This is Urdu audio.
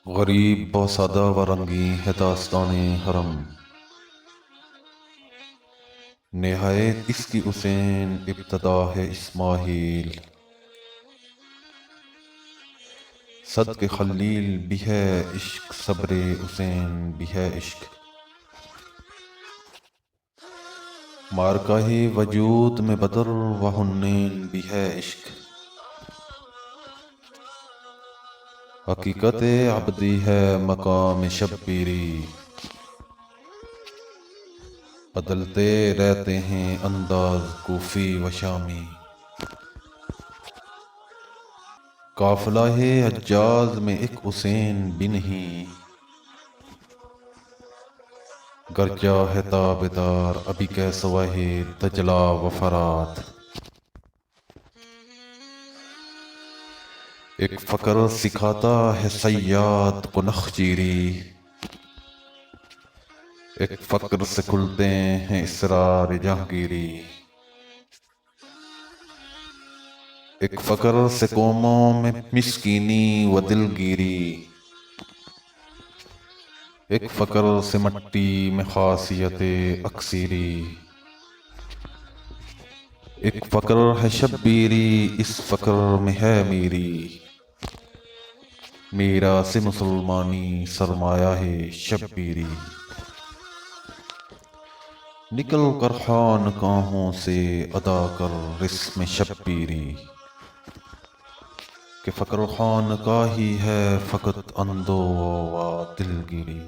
غریب با سادہ و رنگی ہے داستان حرم، نہایت اس کی حسین ابتدا ہے اسماعیل، صد کے خلیل بھی ہے عشق، صبر حسین بھی ہے عشق، مارکہ وجود میں بدر و حنین بھی ہے عشق، حقیقت عبدی ہے مقام شبیری، بدلتے رہتے ہیں انداز کوفی و شامی، قافلہ حجاز میں ایک حسین بھی نہیں، گرچہ ہے تابدار ابھی کیسوا ہے دجلہ و فرات، ایک فقر سکھاتا ہے صیاد کو نخچیری، ایک فقر سے کھلتے ہیں اسرار جہانگیری، ایک فقر سے قوموں میں مسکینی و دلگیری، ایک فقر سے مٹی میں خاصیت اکثیری، ایک فقر ہے شبیری اس فقر میں ہے میری، میرا سے مسلمانی سرمایہ ہے شبیری، نکل کر خانقاہوں سے ادا کر رسم شبیری، کہ فقر خانقاہی ہے فقط اندو و دلگیری۔